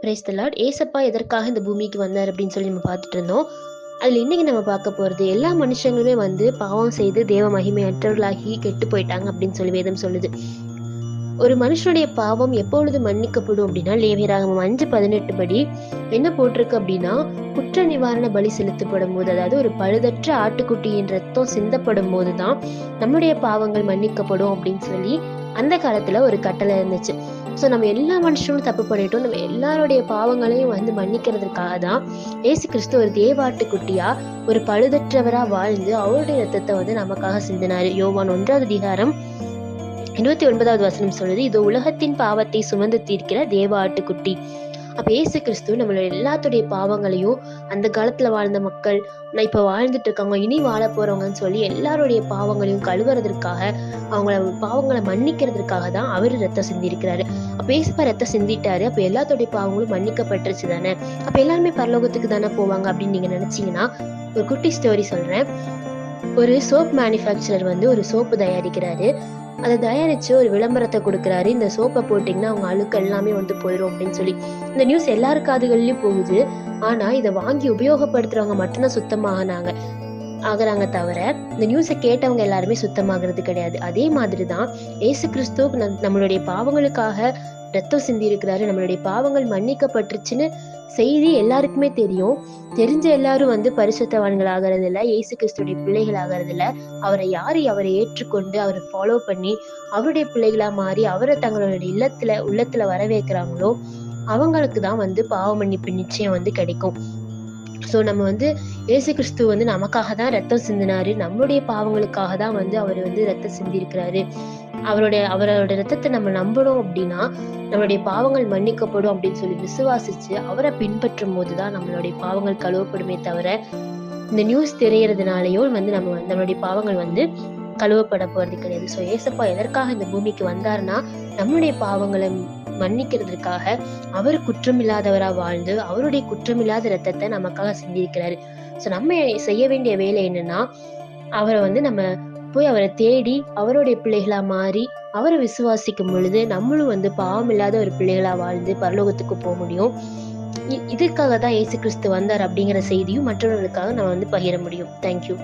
Praise the Lord. ஏசப்பா எதற்காக இந்த பூமிக்கு வந்தார் அப்படின்னு சொல்லி நம்ம பார்த்துட்டு இருந்தோம். அதில் இன்னைக்கு நம்ம பார்க்க போகிறது, எல்லா மனுஷங்களுமே வந்து பாவம் செய்து தேவ மகிமையற்றவர்களாகி கெட்டு போயிட்டாங்க அப்படின்னு சொல்லி வேதம் சொல்லுது. ஒரு மனுஷனுடைய பாவம் எப்பொழுது மன்னிக்கப்படும் அப்படின்னா, லேவியராகமம் 5:18 படி என்ன போட்டிருக்கு அப்படின்னா, குற்ற நிவாரண பலி செலுத்தப்படும் போது, அதாவது ஒரு பழுதற்ற ஆட்டுக்குட்டியின் ரத்தம் சிந்தப்படும் போதுதான் நம்மளுடைய பாவங்கள் மன்னிக்கப்படும் அப்படின்னு சொல்லி அந்த காலத்துல ஒரு கட்டளை இருந்துச்சு. ஸோ நம்ம எல்லா மனுஷனும் தப்பு பண்ணிட்டோம். நம்ம எல்லாருடைய பாவங்களையும் வந்து மன்னிக்கிறதுக்காக தான் இயேசு கிறிஸ்து ஒரு தேவாட்டுக்குட்டியா ஒரு பழுதற்றவரா வாழ்ந்து அவருடைய ரத்தத்தை வந்து நமக்காக சிந்தினாரு. யோவான் 1:29 சொல்லுது, இது உலகத்தின் பாவத்தை சுமந்து தீர்க்கிற தேவ ஆட்டுக்குட்டி. அப்ப இயேசு கிறிஸ்து நம்மளோட எல்லாத்துடைய பாவங்களையும், அந்த காலத்துல வாழ்ந்த மக்கள், இப்ப வாழ்ந்துட்டு இருக்காங்க, இனி வாழ போறவங்கன்னு சொல்லி எல்லாருடைய பாவங்களையும் கழுவுறதற்காக, அவங்கள பாவங்களை மன்னிக்கிறதுக்காக தான் அவரு ரத்தம் சிந்தி இருக்கிறாரு. அப்ப இயேசுப்பா ரத்தம் சிந்திட்டாரு. அப்ப எல்லாத்துடைய பாவங்களும் மன்னிக்கப்பட்டுருச்சு தானே. அப்ப எல்லாருமே பரலோகத்துக்கு தானே போவாங்க அப்படின்னு நீங்க நினைச்சீங்கன்னா, ஒரு குட்டி ஸ்டோரி சொல்றேன். ஒரு சோப் மேனுஃபேக்சரர் வந்து ஒரு சோப்பு தயாரிக்கிறாரு. அதை தயாரிச்சு ஒரு விளம்பரத்தை கொடுக்குறாரு. இந்த சோப்பை போட்டிங்கன்னா அவங்க அழுக்கு எல்லாமே வந்து போயிடும் அப்படின்னு சொல்லி. இந்த நியூஸ் எல்லாரு காதுகள்லயும் போகுது. ஆனா இதை வாங்கி உபயோகப்படுத்துறவங்க மட்டும்தான் ஆகுறாங்க தவிர, இந்த நியூஸை கேட்டவங்க எல்லாருமே சுத்தமாகிறது கிடையாது. அதே மாதிரிதான் இயேசு கிறிஸ்து நம்மளுடைய பாவங்களுக்காக ரத்தம் சிந்தி இருக்கிறாரு. நம்மளுடைய பாவங்கள் மன்னிக்கப்பட்டுருச்சுன்னு செய்தி எல்லாருக்குமே தெரியும். தெரிஞ்ச எல்லாரும் வந்து பரிசுத்தவான்கள் ஆகிறது இல்ல, இயேசு கிறிஸ்துடைய பிள்ளைகள் ஆகிறது இல்ல. அவரை ஏற்றுக்கொண்டு அவரை ஃபாலோ பண்ணி அவருடைய பிள்ளைகளா மாறி அவரை தங்களுடைய உள்ளத்துல வரவேற்கிறாங்களோ அவங்களுக்கு தான் வந்து பாவ மன்னிப்பு நிச்சயம் வந்து கிடைக்கும். ஸோ நம்ம வந்து இயேசு கிறிஸ்து வந்து நமக்காக தான் ரத்தம் சிந்தினாரு. நம்மளுடைய பாவங்களுக்காக தான் வந்து அவர் வந்து ரத்தம் சிந்தி இருக்கிறாரு. அவரோட ரத்தத்தை நம்ம நம்பணும் அப்படின்னா நம்மளுடைய பாவங்கள் மன்னிக்கப்படும் அப்படின்னு சொல்லி விசுவாசிச்சு அவரை பின்பற்றும் போதுதான் நம்மளுடைய பாவங்கள் கழுவப்படுமே தவிர, இந்த நியூஸ் தெரியறதுனாலயோ வந்து நம்மளுடைய பாவங்கள் வந்து கழுவப்பட போறது கிடையாது. ஸோ ஏசப்பா எதற்காக இந்த பூமிக்கு வந்தாருன்னா, நம்மளுடைய பாவங்களை மன்னிக்கிறதுக்காக அவர் குற்றமில்லாதவரா வாழ்ந்து அவருடைய குற்றமில்லாத ரத்தத்தை நமக்காக சிந்திருக்கிறாரு. ஸோ நம்ம செய்ய வேண்டிய வேலை என்னன்னா, அவரை வந்து நம்ம போய் அவரை தேடி அவருடைய பிள்ளைகளா மாறி அவரை விசுவாசிக்கும் பொழுது நம்மளும் வந்து பாவம் இல்லாத ஒரு பிள்ளைகளா வாழ்ந்து பரலோகத்துக்கு போக முடியும். இதுக்காக தான் இயேசு கிறிஸ்து வந்தார் அப்படிங்கிற செய்தியும் மற்றவர்களுக்காக நம்ம வந்து பகிர முடியும். தேங்க்யூ.